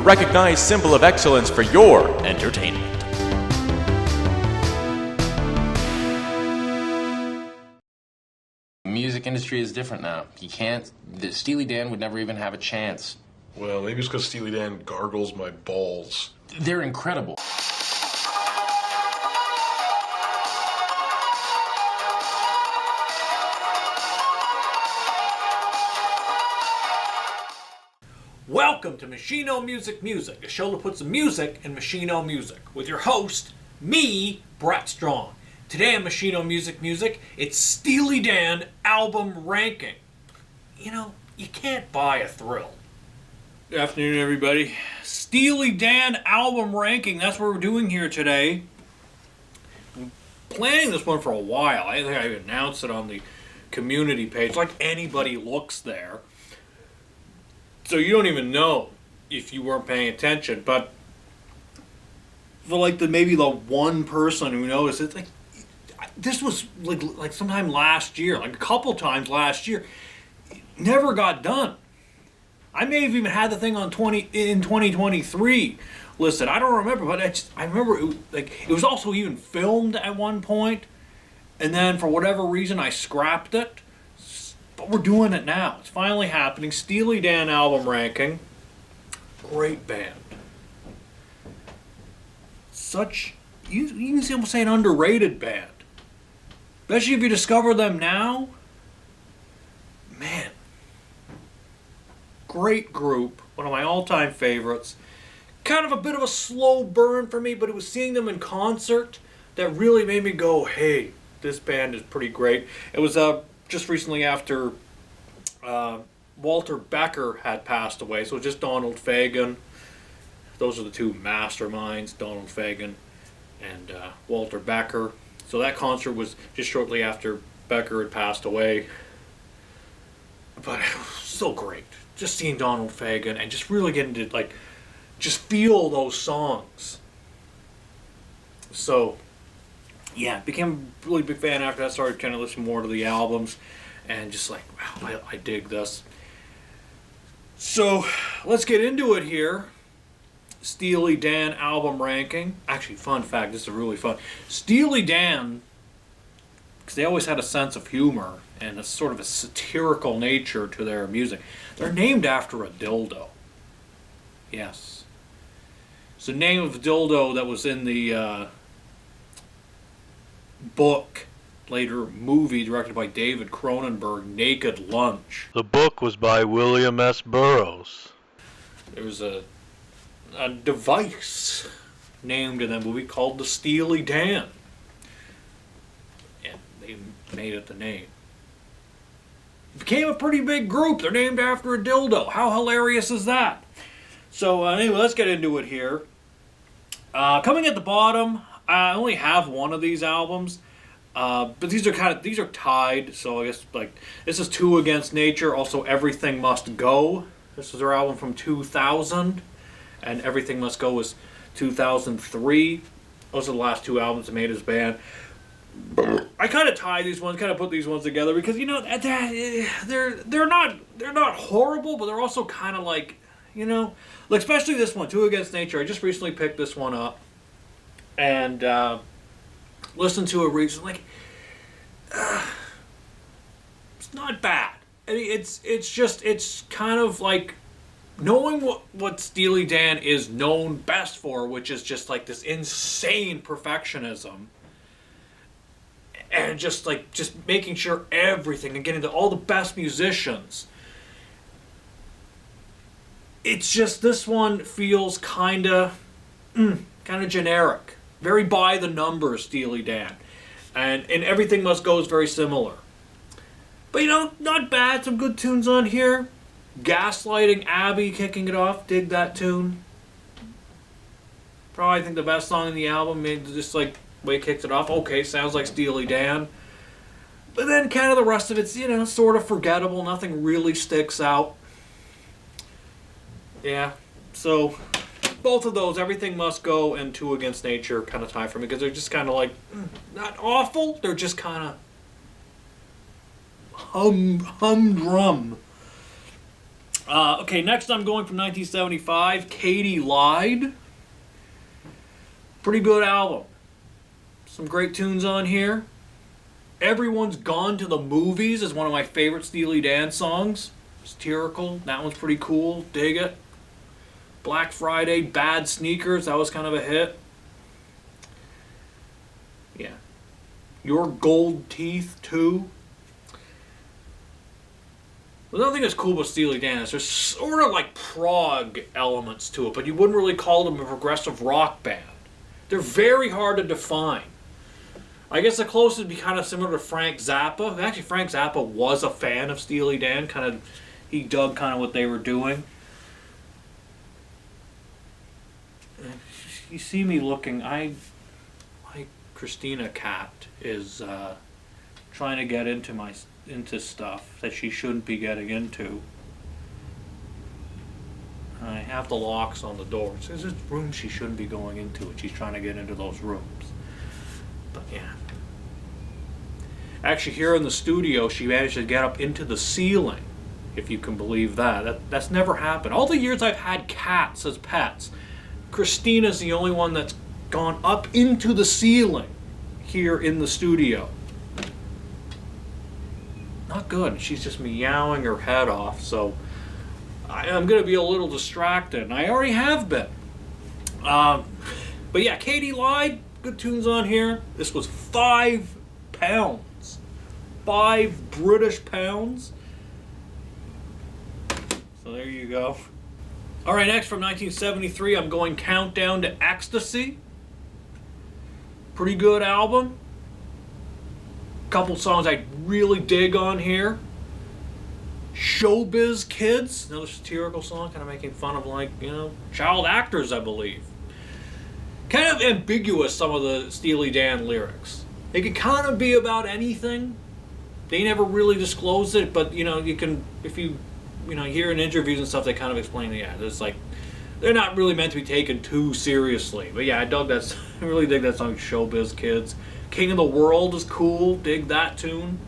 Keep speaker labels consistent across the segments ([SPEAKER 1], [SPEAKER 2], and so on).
[SPEAKER 1] recognized symbol of excellence for your entertainment.
[SPEAKER 2] The music industry is different now. You can't... Steely Dan would never even have a chance.
[SPEAKER 3] Well, maybe it's because Steely Dan gargles my balls.
[SPEAKER 2] They're incredible.
[SPEAKER 4] Welcome to Machino Music, a show that puts the music in Machino music, with your host, me, Brett Strong. Today on Machino Music, it's Steely Dan album ranking. You know, you can't buy a thrill. Good afternoon, everybody. Steely Dan album ranking, that's what we're doing here today. I'm planning this one for a while. I think I announced it on the community page, like anybody looks there. So you don't even know if you weren't paying attention, but for like maybe the one person who knows, it's like this was like sometime last year, like a couple times last year, it never got done. I may have even had the thing on 2023 listed. I don't remember, but I remember it was also even filmed at one point, and then for whatever reason I scrapped it. But we're doing it now. It's finally happening. Steely Dan album ranking. Great band. Such, you can almost say an underrated band. Especially if you discover them now. Man. Great group. One of my all-time favorites. Kind of a bit of a slow burn for me, but it was seeing them in concert that really made me go, hey, this band is pretty great. It was just recently after Walter Becker had passed away, so just Donald Fagen. Those are the two masterminds, Donald Fagen and Walter Becker. So that concert was just shortly after Becker had passed away. But it was so great. Just seeing Donald Fagen and just really getting to just feel those songs. So yeah, became a really big fan after that. Started kind of listening more to the albums, and just like, wow, I dig this. So let's get into it here. Steely Dan album ranking. Actually, fun fact, this is really fun. Steely Dan, because they always had a sense of humor and a sort of a satirical nature to their music. They're named after a dildo. Yes. It's the name of a dildo that was in the book, later movie directed by David Cronenberg, Naked Lunch.
[SPEAKER 5] The book was by William S. Burroughs.
[SPEAKER 4] There was a device named in that movie called the Steely Dan. And they made it the name. It became a pretty big group. They're named after a dildo. How hilarious is that? So anyway, let's get into it here. Coming at the bottom, I only have one of these albums, but these are tied. So I guess this is Two Against Nature. Also, Everything Must Go. This is their album from 2000, and Everything Must Go was 2003. Those are the last two albums they made as a band. I kind of tie these ones, kind of put these ones together because they're not horrible, but they're also kind of like especially this one, Two Against Nature. I just recently picked this one up and listened to it recently. It's not bad. I mean, it's kind of like knowing what Steely Dan is known best for, which is just like this insane perfectionism. And just making sure everything and getting to all the best musicians. It's just this one feels kind of generic, very by the numbers Steely Dan, and Everything Must Go is very similar. But not bad. Some good tunes on here. Gaslighting Abbey kicking it off. Dig that tune. Probably I think the best song in the album. Just like way it kicks it off. Okay, sounds like Steely Dan. But then kind of the rest of it's sort of forgettable. Nothing really sticks out. Yeah, so both of those, Everything Must Go and Two Against Nature, kind of tie for me because they're just kind of like not awful. They're just kind of humdrum. Okay, next I'm going from 1975, Katie Lied. Pretty good album. Some great tunes on here. Everyone's Gone to the Movies is one of my favorite Steely Dan songs. Satirical, that one's pretty cool, dig it. Black Friday, Bad Sneakers, that was kind of a hit. Yeah. Your Gold Teeth, too. Another thing that's cool about Steely Dan is there's sort of like prog elements to it, but you wouldn't really call them a progressive rock band. They're very hard to define. I guess the closest would be kind of similar to Frank Zappa. Actually, Frank Zappa was a fan of Steely Dan. He dug kind of what they were doing. You see me looking. My Christina cat is trying to get into stuff that she shouldn't be getting into. I have the locks on the door. So there's rooms she shouldn't be going into, and she's trying to get into those rooms. But yeah. Actually, here in the studio, she managed to get up into the ceiling, if you can believe that. That's never happened. All the years I've had cats as pets, Christina's the only one that's gone up into the ceiling here in the studio. Not good. She's just meowing her head off, so I'm going to be a little distracted, and I already have been. But yeah, Katie Lied, good tunes on here. This was £5. £5 British. So there you go. All right, next from 1973, I'm going Countdown to Ecstasy. Pretty good album. Couple songs I really dig on here. Showbiz Kids, another satirical song, kind of making fun of, like, child actors, I believe. Kind of ambiguous, some of the Steely Dan lyrics. They could kind of be about anything. They never really disclosed it, but you can, if you hear in interviews and stuff, they kind of explain it. Yeah, it's like they're not really meant to be taken too seriously. But yeah, I really dig that song, Showbiz Kids. King of the World is cool. Dig that tune.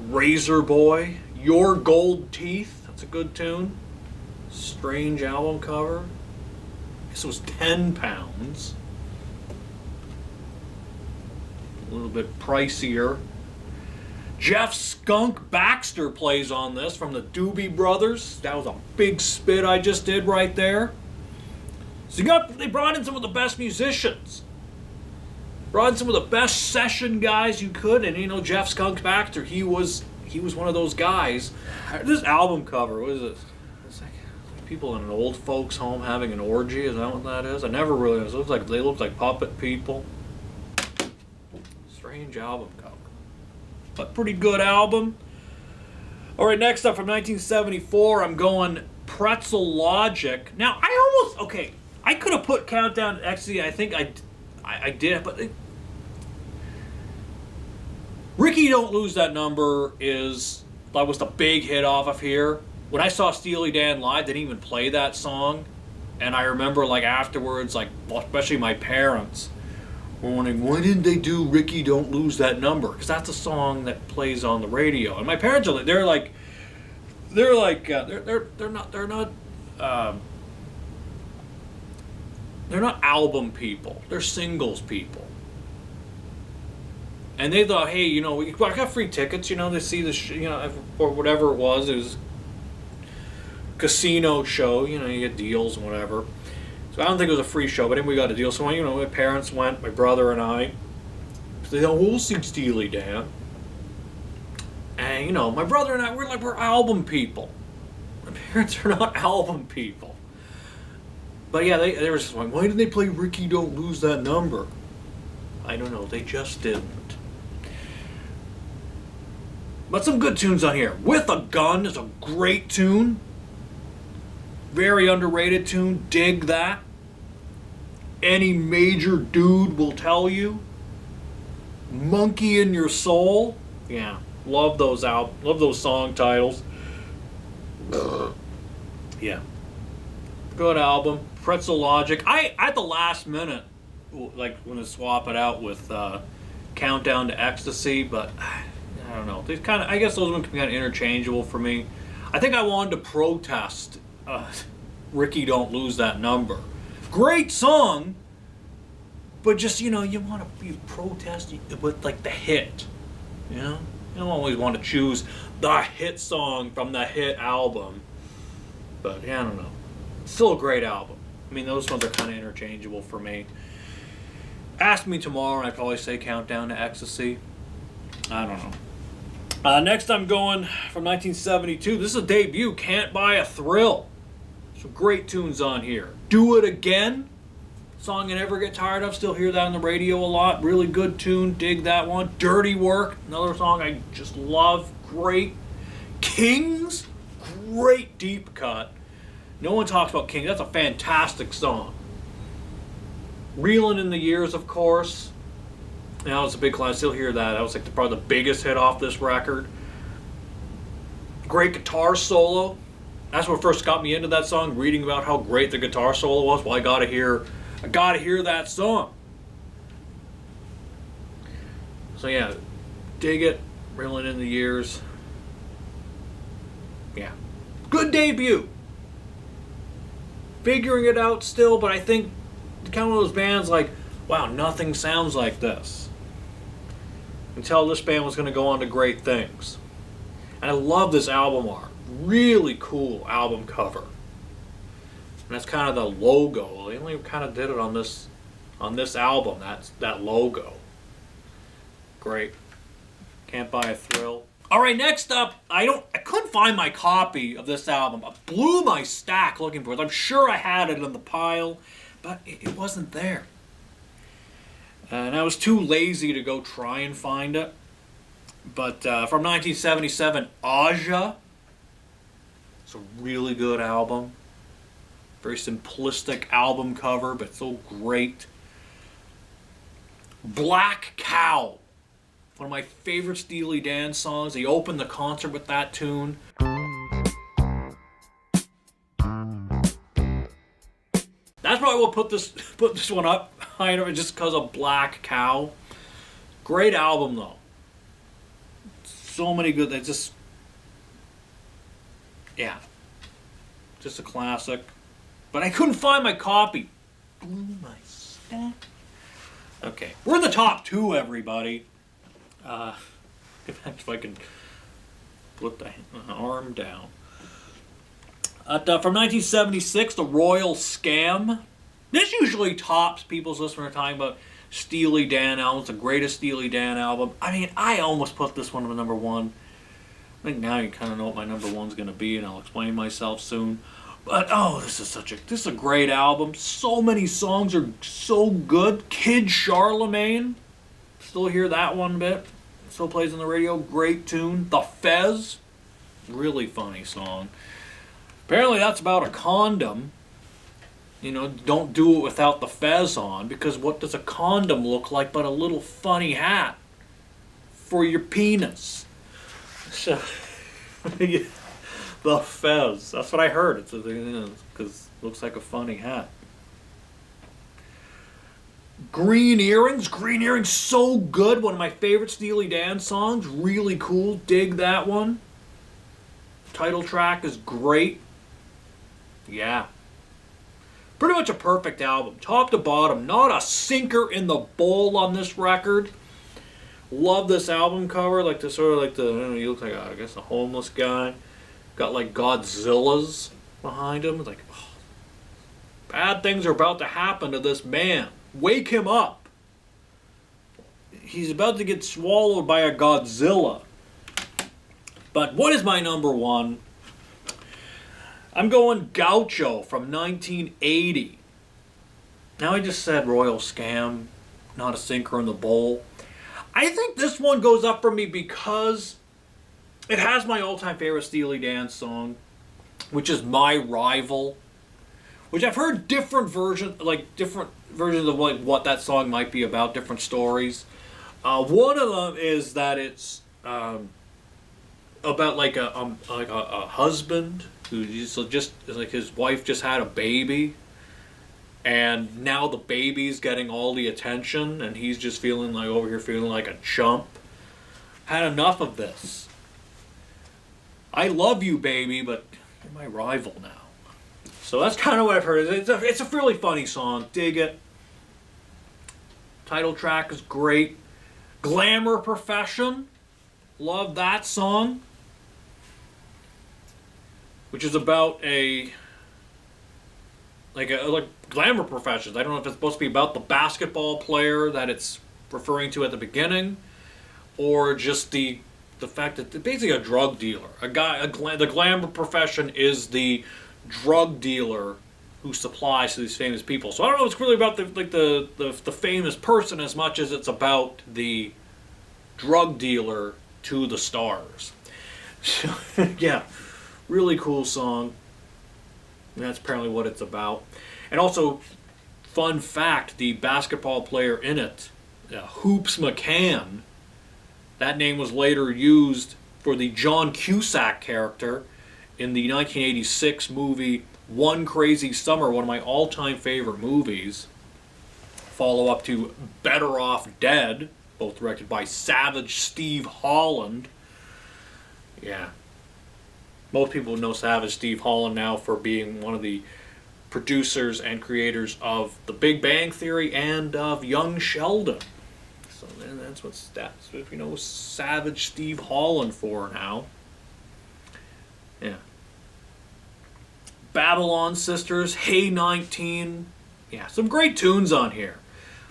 [SPEAKER 4] Razor Boy, Your Gold Teeth. That's a good tune. Strange album cover. This was £10. A little bit pricier. Jeff Skunk Baxter plays on this from the Doobie Brothers. That was a big spit I just did right there. So they brought in some of the best musicians. Brought in some of the best session guys you could, and Jeff Skunk Baxter, he was one of those guys. This album cover, what is it? It's like people in an old folks' home having an orgy. Is that what that is? I never really. It looks like they look like puppet people. Strange album cover, but pretty good album. All right, next up from 1974, I'm going Pretzel Logic. Now I could have put Countdown to Ecstasy. I think I did, but Ricky Don't Lose That Number that was the big hit off of here. When I saw Steely Dan live, they didn't even play that song, and I remember afterwards, especially my parents were wondering, why didn't they do Ricky Don't Lose That Number? Because that's a song that plays on the radio, and my parents are they're not album people. They're singles people. And they thought, hey, I got free tickets, to see this, or whatever it was casino show, you get deals and whatever. So I don't think it was a free show, but then we got a deal. So, my parents went, my brother and I. So they thought, we'll see Steely Dan. And, my brother and I, we're album people. My parents are not album people. But yeah, they were just like, why didn't they play Ricky Don't Lose That Number? I don't know, they just didn't. But some good tunes on here. With a Gun is a great tune. Very underrated tune. Dig that. Any Major Dude Will Tell You. Monkey in Your Soul. Yeah, love those song titles. Yeah. Good album. Pretzel Logic. I at the last minute, want to swap it out with Countdown to Ecstasy, but don't know. They kind of, I guess those ones can be kind of interchangeable for me. I think I wanted to protest Ricky Don't Lose That Number. Great song, but just, you want to be protesting with like the hit. You don't always want to choose the hit song from the hit album. But yeah, I don't know. Still a great album. I mean, those ones are kind of interchangeable for me. Ask me tomorrow, and I'd probably say Countdown to Ecstasy. I don't know. Next, I'm going from 1972. This is a debut, Can't Buy a Thrill. Some great tunes on here. Do It Again. Song I never get tired of. Still hear that on the radio a lot. Really good tune. Dig that one. Dirty Work. Another song I just love. Great. Kings. Great deep cut. No one talks about Kings. That's a fantastic song. Reelin' in the Years, of course. Now it's a big class. I still hear that. That was like probably the biggest hit off this record. Great guitar solo. That's what first got me into that song. Reading about how great the guitar solo was. Well, I gotta hear that song. So yeah, dig it. Reelin' in the Years. Yeah, good debut. Figuring it out still, but I think kind of those bands like, wow, nothing sounds like this. Until this band was going to go on to great things. And I love this album art. Really cool album cover. And that's kind of the logo. They only kind of did it on this album. That's that logo. Great. Can't Buy a Thrill. All right, next up, I couldn't find my copy of this album. I blew my stack looking for it. I'm sure I had it in the pile, but it wasn't there. And I was too lazy to go try and find it. But from 1977, Aja. It's a really good album. Very simplistic album cover, but so great. Black Cow. One of my favorite Steely Dan songs. He opened the concert with that tune. That's why we'll put this one up higher just because of Black Cow. Great album though. So many good. They just a classic. But I couldn't find my copy. Blew my stack. Okay, we're in the top two, everybody. If I can put the arm down. From 1976, The Royal Scam. This usually tops people's lists when we're talking about Steely Dan albums, the greatest Steely Dan album. I mean, I almost put this one at number one. I think now you kind of know what my number one's going to be, and I'll explain myself soon. But, this is a great album. So many songs are so good. Kid Charlemagne. Still hear that one bit. Still plays on the radio. Great tune. The Fez. Really funny song. Apparently that's about a condom. Don't do it without the fez on, because what does a condom look like but a little funny hat for your penis? So, the fez. That's what I heard. It's because it looks like a funny hat. Green Earrings. Green Earrings, so good. One of my favorite Steely Dan songs. Really cool. Dig that one. Title track is great. Yeah. Pretty much a perfect album. Top to bottom. Not a sinker in the bowl on this record. Love this album cover. Like the he looks like I guess a homeless guy. Got like Godzillas behind him. Like, bad things are about to happen to this man. Wake him up. He's about to get swallowed by a Godzilla. But what is my number one? I'm going Gaucho from 1980. Now I just said Royal Scam, not a sinker in the bowl. I think this one goes up for me because it has my all-time favorite Steely Dan song, which is My Rival, which I've heard different versions of what that song might be about, different stories. One of them is that it's about like a husband who just like his wife just had a baby, and now the baby's getting all the attention, and he's just feeling like over here feeling like a chump. Had enough of this. I love you, baby, but you're my rival now. So that's kind of what I've heard. It's a really funny song. Dig it. Title track is great. Glamour Profession. Love that song. Which is about like Glamour Professions. I don't know if it's supposed to be about the basketball player that it's referring to at the beginning, or just the fact that they're basically a drug dealer. The Glamour Profession is the drug dealer who supplies to these famous people. So I don't know if it's really about the famous person as much as it's about the drug dealer to the stars. So, yeah, really cool song. And that's apparently what it's about. And also, fun fact, the basketball player in it, Hoops McCann, that name was later used for the John Cusack character in the 1986 movie One Crazy Summer, one of my all-time favorite movies. Follow-up to Better Off Dead, both directed by Savage Steve Holland. Yeah. Most people know Savage Steve Holland now for being one of the producers and creators of The Big Bang Theory and of Young Sheldon. So that's what we know Savage Steve Holland for now. Yeah. Babylon Sisters, Hey 19. Yeah, some great tunes on here.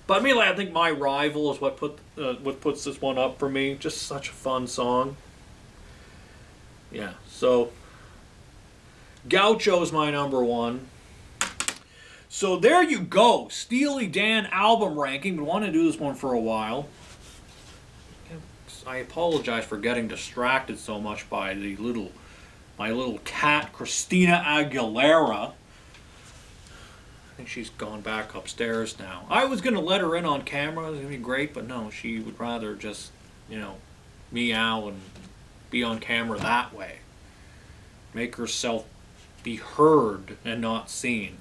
[SPEAKER 4] But mainly, I think My Rival is what puts this one up for me. Just such a fun song. Yeah, so Gaucho's my number one. So there you go, Steely Dan album ranking. Been wanting to do this one for a while. I apologize for getting distracted so much by my little cat, Christina Aguilera. I think she's gone back upstairs now. I was going to let her in on camera. It was going to be great, but no, she would rather just, meow and be on camera that way. Make herself be heard and not seen.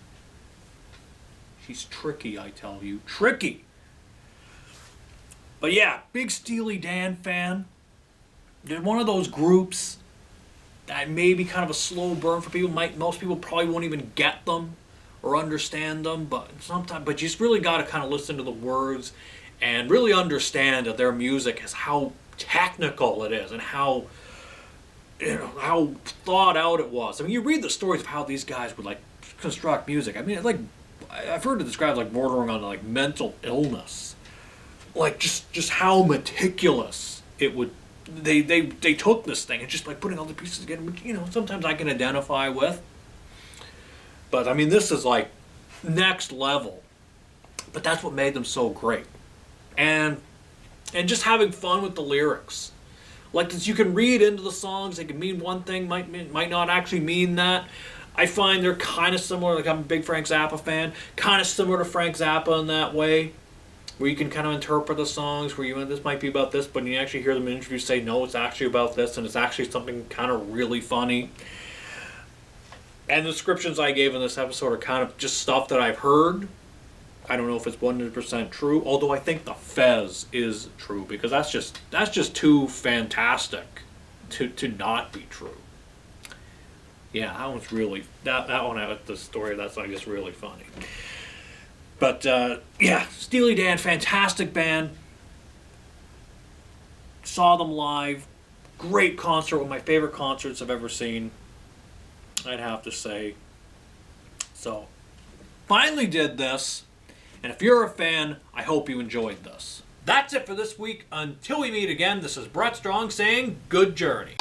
[SPEAKER 4] She's tricky, I tell you. Tricky! But yeah, big Steely Dan fan. They're one of those groups that may be kind of a slow burn for people. Most people probably won't even get them or understand them, but you just really got to kind of listen to the words and really understand that their music is how technical it is and how thought out it was. I mean, you read the stories of how these guys would construct music. I mean, I've heard it described like bordering on mental illness. Just how meticulous it would. They took this thing and just putting all the pieces together, which sometimes I can identify with. But I mean, this is next level. But that's what made them so great, and just having fun with the lyrics. You can read into the songs. They can mean one thing, might not actually mean that. I find they're kind of similar. I'm a big Frank Zappa fan. Kind of similar to Frank Zappa in that way, where you can kind of interpret the songs where this might be about this, but you actually hear them in interviews say, no, it's actually about this, and it's actually something kind of really funny. And the descriptions I gave in this episode are kind of just stuff that I've heard. I don't know if it's 100% true, although I think the Fez is true, because that's just too fantastic to not be true. Yeah, that one's really that one had the story that's just really funny. But yeah, Steely Dan, fantastic band. Saw them live, great concert, one of my favorite concerts I've ever seen, I'd have to say. So, finally did this, and if you're a fan, I hope you enjoyed this. That's it for this week. Until we meet again, this is Brett Strong saying good journey.